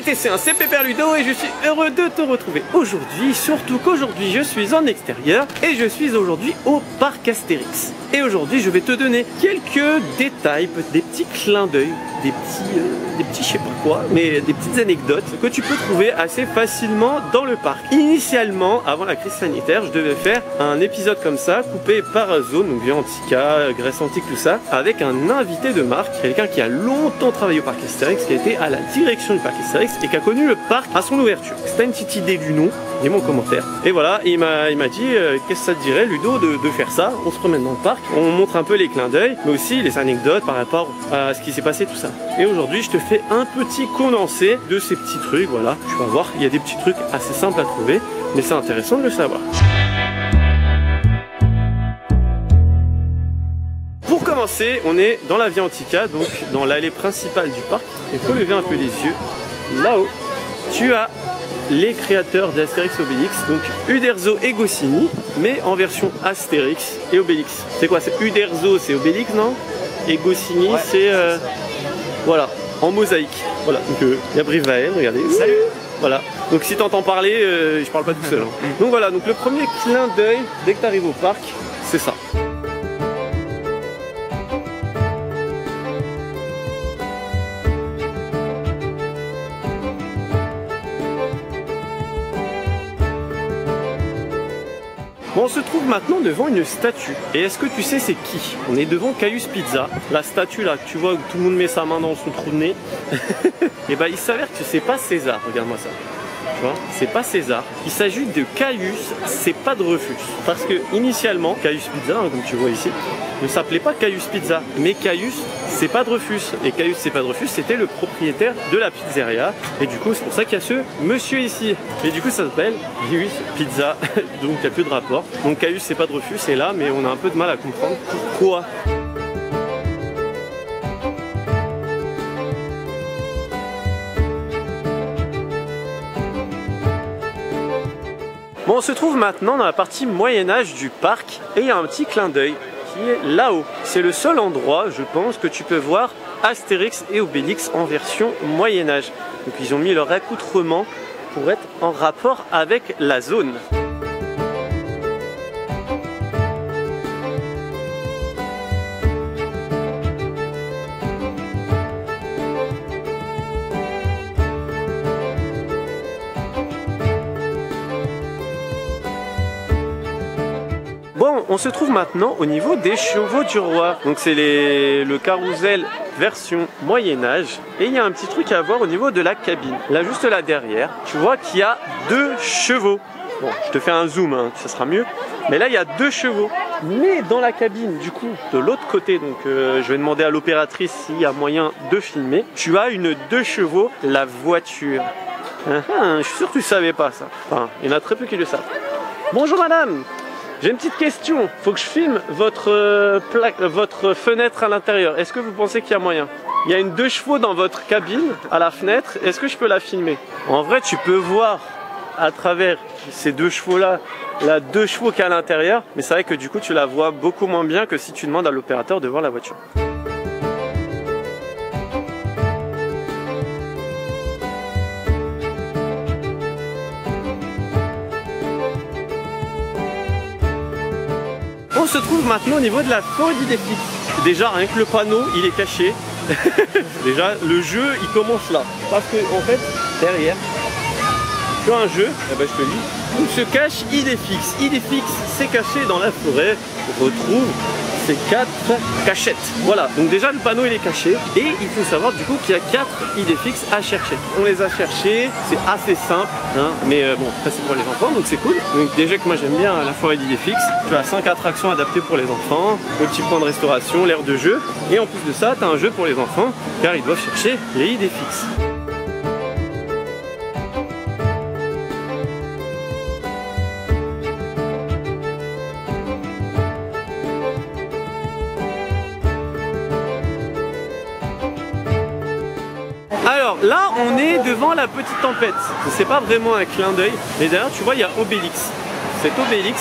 Salut TC1, c'est Pépère Ludo et je suis heureux de te retrouver aujourd'hui, surtout qu'aujourd'hui je suis en extérieur et je suis aujourd'hui au parc Astérix. Et aujourd'hui je vais te donner quelques détails, des petits clins d'œil, des petits je sais pas quoi, mais des petites anecdotes que tu peux trouver assez facilement dans le parc. Initialement, avant la crise sanitaire, je devais faire un épisode comme ça, coupé par zone, donc Via Antica, Grèce Antique, tout ça, avec un invité de marque, quelqu'un qui a longtemps travaillé au parc Astérix, qui a été à la direction du parc Astérix et qui a connu le parc à son ouverture. Si t'as une petite idée du nom, dis-moi en commentaire. Et voilà, il m'a dit qu'est-ce que ça te dirait Ludo de faire ça. On se promène dans le parc, on montre un peu les clins d'œil, mais aussi les anecdotes par rapport à ce qui s'est passé, tout ça. Et aujourd'hui je te fais un petit condensé de ces petits trucs, voilà. Tu vas voir, il y a des petits trucs assez simples à trouver, mais c'est intéressant de le savoir. Pour commencer, on est dans la Via Antica, donc dans l'allée principale du parc. Il faut lever un peu les yeux. Là-haut, tu as les créateurs d'Astérix et Obélix, donc Uderzo et Goscinny, mais en version Astérix et Obélix. C'est quoi? C'est Uderzo, c'est Obélix, non? Et Goscinny, ouais, c'est voilà, en mosaïque. Voilà, donc il y a Brivael, regardez. Salut. Voilà, donc si t'entends parler, je parle pas tout seul. Hein. Donc voilà, donc le premier clin d'œil dès que tu arrives au parc, c'est ça. Bon, on se trouve maintenant devant une statue. Et est-ce que tu sais c'est qui? On est devant Caius Pizza. La statue là, tu vois où tout le monde met sa main dans son trou de nez. Et bah il s'avère que c'est pas César, regarde-moi ça. Tu vois, c'est pas César. Il s'agit de Caius, c'est pas de Rufus. Parce que initialement, Caius Pizza, hein, comme tu vois ici, ne s'appelait pas Caius Pizza, mais Caius c'est pas de Rufus. Et Caius c'est pas de Rufus, c'était le propriétaire de la pizzeria. Et du coup, c'est pour ça qu'il y a ce monsieur ici. Et du coup, ça s'appelle Caius Pizza. Donc il n'y a plus de rapport. Donc Caius c'est pas de Rufus, c'est là, mais on a un peu de mal à comprendre pourquoi. Bon, on se trouve maintenant dans la partie Moyen-Âge du parc et il y a un petit clin d'œil qui est là-haut. C'est le seul endroit, je pense, que tu peux voir Astérix et Obélix en version Moyen-Âge. Donc ils ont mis leur accoutrement pour être en rapport avec la zone. Bon, on se trouve maintenant au niveau des chevaux du roi. Donc c'est le carrousel version Moyen-Âge. Et il y a un petit truc à voir au niveau de la cabine. Là, juste là derrière, tu vois qu'il y a 2 chevaux. Bon, je te fais un zoom, hein, ça sera mieux. Mais là, il y a 2 chevaux. Mais dans la cabine, du coup, de l'autre côté, donc je vais demander à l'opératrice s'il y a moyen de filmer. Tu as une 2 chevaux, la voiture. Je suis sûr que tu ne savais pas ça. Enfin, il y en a très peu qui le savent. Bonjour madame. J'ai une petite question, faut que je filme votre fenêtre à l'intérieur. Est-ce que vous pensez qu'il y a moyen? Il y a une 2 chevaux dans votre cabine, à la fenêtre, est-ce que je peux la filmer? En vrai, tu peux voir à travers ces 2 chevaux-là, la 2 chevaux qui est à l'intérieur, mais c'est vrai que du coup, tu la vois beaucoup moins bien que si tu demandes à l'opérateur de voir la voiture. On se trouve maintenant au niveau de la forêt d'Idéfix. Déjà, rien que le panneau, il est caché. Déjà, le jeu, il commence là. Parce que, en fait, derrière, tu as un jeu, eh ben, je te dis, où se cache Idéfix. Idéfix, c'est caché dans la forêt. On retrouve ces 4 cachettes. Voilà, donc déjà le panneau il est caché et il faut savoir du coup qu'il y a 4 Idéfix à chercher. On les a cherchés, c'est assez simple, hein, mais bon, ça c'est pour les enfants donc c'est cool. Donc déjà que moi j'aime bien la forêt d'Idéfix, tu as 5 attractions adaptées pour les enfants, le petit point de restauration, l'aire de jeu et en plus de ça, tu as un jeu pour les enfants car ils doivent chercher les Idéfix. Alors là on est devant la petite tempête, c'est pas vraiment un clin d'œil, mais d'ailleurs tu vois il y a Obélix. Cet Obélix,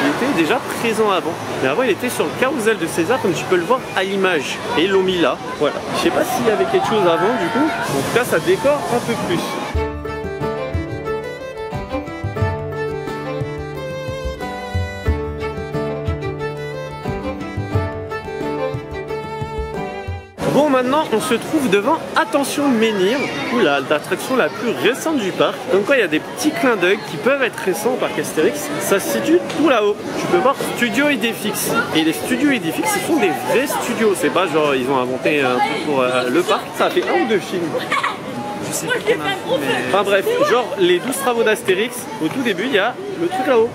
il était déjà présent avant. Mais avant, il était sur le carrousel de César, comme tu peux le voir à l'image. Et ils l'ont mis là. Voilà. Je sais pas s'il y avait quelque chose avant, du coup. En tout cas, ça décore un peu plus. Bon, maintenant on se trouve devant Attention Menhir, l'attraction la plus récente du parc. Donc quoi, il y a des petits clins d'œil qui peuvent être récents au parc Astérix. Ça se situe tout là-haut. Tu peux voir Studio Idéfix. Et les studios Idéfix, ce sont des vrais studios. C'est pas genre ils ont inventé un truc pour le parc. Ça a fait 1 ou 2 films. Enfin bref, genre les 12 travaux d'Astérix, au tout début il y a le truc là-haut,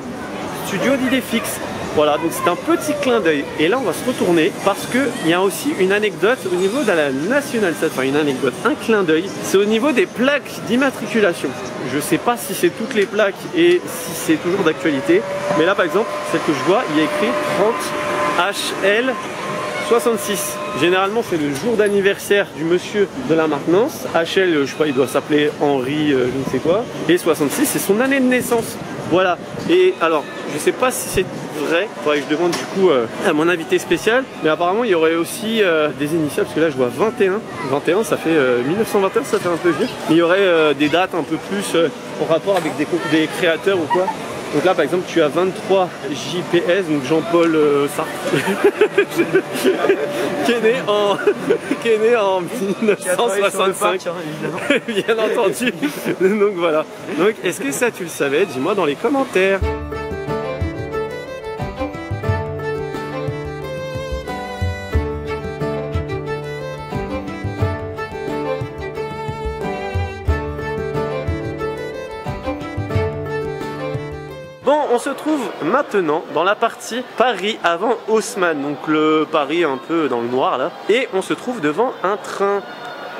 Studio d'Idéfix. Voilà, donc c'est un petit clin d'œil. Et là on va se retourner parce qu'il y a aussi une anecdote au niveau de la nationale, enfin une anecdote, un clin d'œil, c'est au niveau des plaques d'immatriculation. Je sais pas si c'est toutes les plaques et si c'est toujours d'actualité, mais là par exemple, celle que je vois, il y a écrit 30 HL 66. Généralement c'est le jour d'anniversaire du monsieur de la maintenance. HL, je sais pas, il doit s'appeler Henri, je ne sais quoi. Et 66 c'est son année de naissance. Voilà. Et alors, je sais pas si c'est vrai, il faudrait que je demande du coup à mon invité spécial. Mais apparemment il y aurait aussi des initiales, parce que là je vois 21. 21 ça fait 1921, ça fait un peu vieux. Mais il y aurait des dates un peu plus en rapport avec des créateurs ou quoi. Donc là par exemple tu as 23 JPS, donc Jean-Paul Sartre, qui est né en 1965, bien entendu. Donc voilà. Donc est-ce que ça tu le savais? Dis-moi dans les commentaires. Bon, on se trouve maintenant dans la partie Paris avant Haussmann, donc le Paris un peu dans le noir là, et on se trouve devant un train.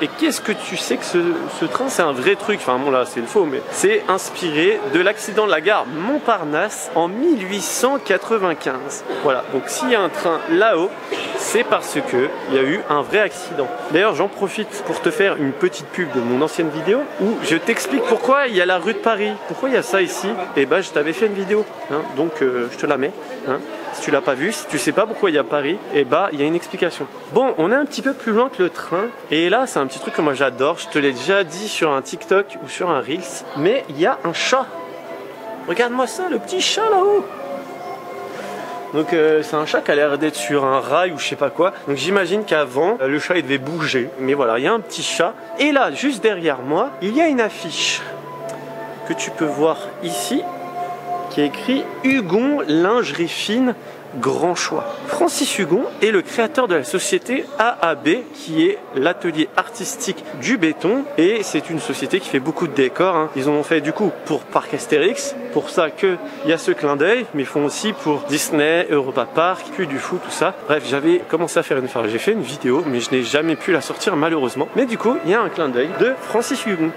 Et qu'est-ce que tu sais que ce train, c'est un vrai truc, enfin bon là c'est le faux, mais c'est inspiré de l'accident de la gare Montparnasse en 1895. Voilà, donc s'il y a un train là-haut, c'est parce que il y a eu un vrai accident. D'ailleurs j'en profite pour te faire une petite pub de mon ancienne vidéo où je t'explique pourquoi il y a la rue de Paris, pourquoi il y a ça ici. Et bah je t'avais fait une vidéo, hein, donc je te la mets. Hein. Si tu l'as pas vu, si tu sais pas pourquoi il y a Paris, et bah il y a une explication. Bon, on est un petit peu plus loin que le train, et là c'est un petit truc que moi j'adore, je te l'ai déjà dit sur un TikTok ou sur un Reels, mais il y a un chat. Regarde-moi ça, le petit chat là-haut. Donc c'est un chat qui a l'air d'être sur un rail ou je sais pas quoi. Donc j'imagine qu'avant, le chat il devait bouger. Mais voilà, il y a un petit chat. Et là, juste derrière moi, il y a une affiche que tu peux voir ici, qui est écrit Hugon lingerie fine grand choix. Francis Hugon est le créateur de la société AAB, qui est l'atelier artistique du béton, et c'est une société qui fait beaucoup de décors. Hein. Ils en ont fait du coup pour Parc Astérix, pour ça qu'il y a ce clin d'œil, mais ils font aussi pour Disney, Europa Park, puis du foot, tout ça. Bref, j'avais commencé à faire j'ai fait une vidéo, mais je n'ai jamais pu la sortir malheureusement. Mais du coup, il y a un clin d'œil de Francis Hugon.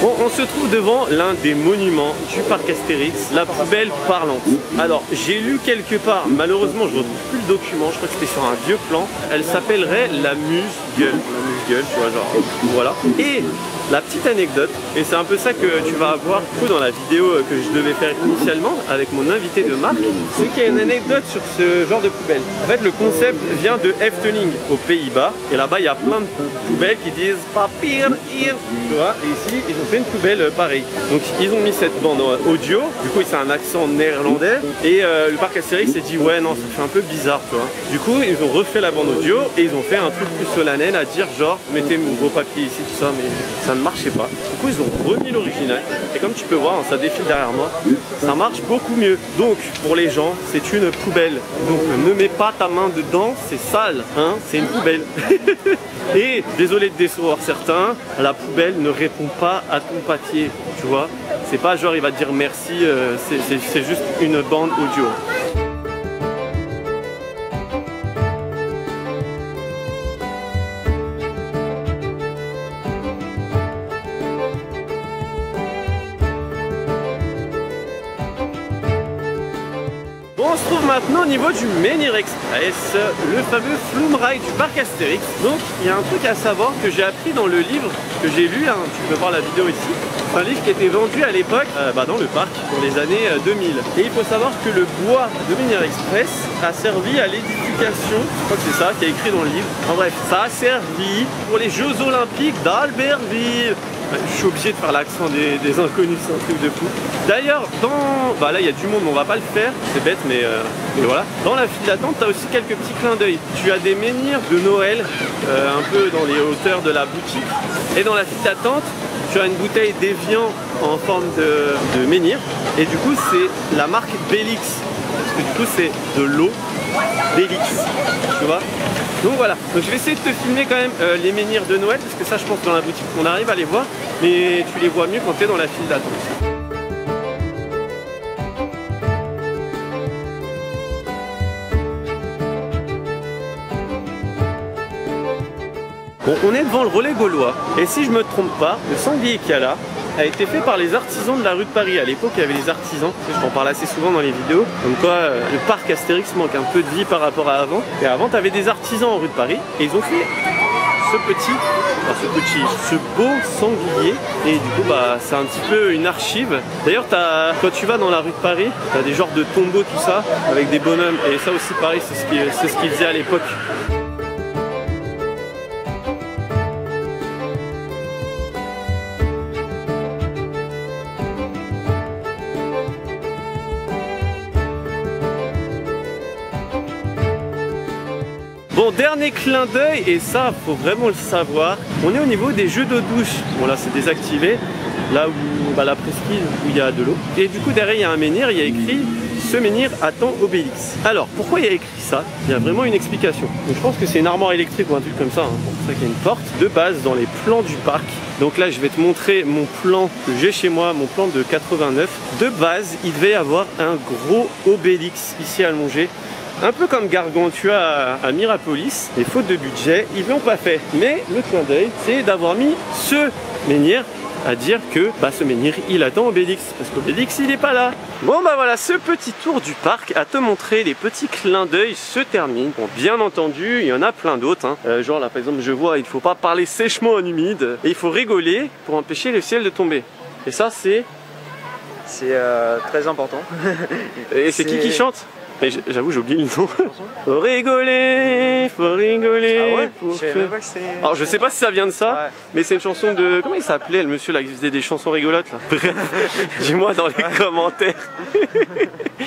Bon, on se trouve devant l'un des monuments du parc Astérix, la poubelle parlante. Alors, j'ai lu quelque part, malheureusement je ne retrouve plus le document, je crois que c'était sur un vieux plan. Elle s'appellerait la Muse-Gueule. La Muse-Gueule, tu vois, genre, voilà. Et la petite anecdote, et c'est un peu ça que tu vas voir dans la vidéo que je devais faire initialement avec mon invité de marque, c'est qu'il y a une anecdote sur ce genre de poubelle. En fait, le concept vient de Efteling aux Pays-Bas, et là-bas il y a plein de poubelles qui disent papier hier, tu vois, et ici ils ont fait une poubelle pareille. Donc ils ont mis cette bande audio, du coup c'est un accent néerlandais, et le parc Astérix s'est dit ouais non ça fait un peu bizarre, tu vois. Du coup ils ont refait la bande audio et ils ont fait un truc plus solennel à dire genre mettez vos papiers ici, tout ça, mais ça ne marchait pas. Du coup ils ont remis l'original, et comme tu peux voir, ça défile derrière moi, ça marche beaucoup mieux. Donc pour les gens c'est une poubelle, donc ne mets pas ta main dedans, c'est sale, hein, c'est une poubelle. Et désolé de décevoir certains, la poubelle ne répond pas à ton papier, tu vois. C'est pas genre il va te dire merci, c'est juste une bande audio. On se trouve maintenant au niveau du Menhir Express, le fameux Flume Rail du parc Astérix. Donc il y a un truc à savoir que j'ai appris dans le livre que j'ai lu, hein, tu peux voir la vidéo ici. C'est un livre qui était vendu à l'époque dans le parc dans les années 2000. Et il faut savoir que le bois de Minière Express a servi à l'édification, je crois que c'est ça qui est écrit dans le livre. En bref, ça a servi pour les Jeux Olympiques d'Albertville. Je suis obligé de faire l'accent des inconnus, c'est un truc de fou. D'ailleurs, là il y a du monde, mais on va pas le faire, c'est bête, mais voilà. Dans la file d'attente, tu as aussi quelques petits clins d'œil. Tu as des menhirs de Noël, un peu dans les hauteurs de la boutique. Et dans la file d'attente, tu as une bouteille d'Evian en forme de menhir. Et du coup, c'est la marque Bélix. Parce que du coup, c'est de l'eau Bélix, tu vois. Donc voilà, donc je vais essayer de te filmer quand même les menhirs de Noël, parce que ça je pense dans la boutique on arrive à les voir, mais tu les vois mieux quand tu es dans la file d'attente. Bon, on est devant le relais gaulois, et si je me trompe pas, le sanglier qu'il y a là a été fait par les artisans de la rue de Paris. À l'époque, il y avait les artisans, je t'en parle assez souvent dans les vidéos, comme quoi le parc Astérix manque un peu de vie par rapport à avant. Et avant, tu avais des artisans en rue de Paris, et ils ont fait ce beau sanglier. Et du coup, c'est un petit peu une archive. D'ailleurs, quand tu vas dans la rue de Paris, tu as des genres de tombeaux, tout ça, avec des bonhommes, et ça aussi, pareil, c'est ce qu'ils faisaient à l'époque. Bon, dernier clin d'œil, et ça, faut vraiment le savoir. On est au niveau des jeux d'eau douce. Bon, là, c'est désactivé. Là où la presqu'île, où il y a de l'eau. Et du coup, derrière, il y a un menhir. Il y a écrit « Ce menhir attend Obélix ». Alors, pourquoi il y a écrit ça? Il y a vraiment une explication. Donc, je pense que c'est une armoire électrique ou un truc comme ça. Hein. C'est pour ça qu'il y a une porte. De base, dans les plans du parc. Donc là, je vais te montrer mon plan que j'ai chez moi, mon plan de 89. De base, il devait y avoir un gros Obélix ici allongé. Un peu comme Gargantua à Mirapolis, et faute de budget, ils l'ont pas fait. Mais le clin d'œil, c'est d'avoir mis ce menhir à dire que ce menhir, il attend Obélix, parce qu'Obélix, il n'est pas là. Bon voilà, ce petit tour du parc à te montrer les petits clins d'œil se termine. Bon, bien entendu, il y en a plein d'autres. Hein. Genre là, par exemple, je vois, il ne faut pas parler sèchement en humide, et il faut rigoler pour empêcher le ciel de tomber. Et ça, c'est très important. Et c'est qui chante? J'avoue, j'ai oublié le nom. Faut rigoler, faut rigoler. Ah ouais, alors je sais pas si ça vient de ça, ouais. Mais c'est une chanson de... Comment il s'appelait le monsieur là qui faisait des chansons rigolotes là? Bref, dis-moi dans les commentaires.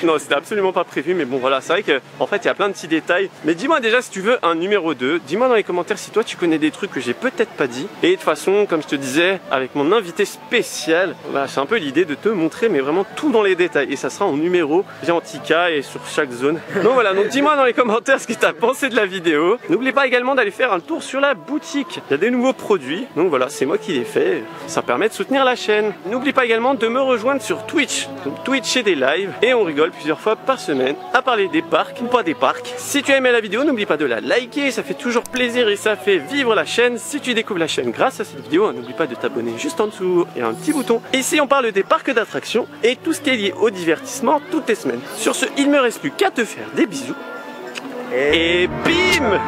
Non, c'était absolument pas prévu, mais bon voilà, c'est vrai qu'en fait il y a plein de petits détails. Mais dis-moi déjà si tu veux un numéro 2, dis-moi dans les commentaires si toi tu connais des trucs que j'ai peut-être pas dit. Et de toute façon, comme je te disais, avec mon invité spécial, c'est un peu l'idée de te montrer mais vraiment tout dans les détails. Et ça sera en numéro, bien en tika et sur chaque zone. Donc voilà, donc dis-moi dans les commentaires ce que tu as pensé de la vidéo. N'oublie pas également d'aller faire un tour sur la boutique. Il y a des nouveaux produits, donc voilà, c'est moi qui les fais. Ça permet de soutenir la chaîne. N'oublie pas également de me rejoindre sur Twitch. Donc Twitch et des lives, et on rigole plusieurs fois par semaine à parler des parcs ou pas des parcs. Si tu as aimé la vidéo, n'oublie pas de la liker, ça fait toujours plaisir et ça fait vivre la chaîne. Si tu découvres la chaîne grâce à cette vidéo, n'oublie pas de t'abonner juste en dessous, il y a un petit bouton. Ici on parle des parcs d'attractions et tout ce qui est lié au divertissement toutes les semaines. Sur ce, il me reste plus qu'à te faire des bisous et bim!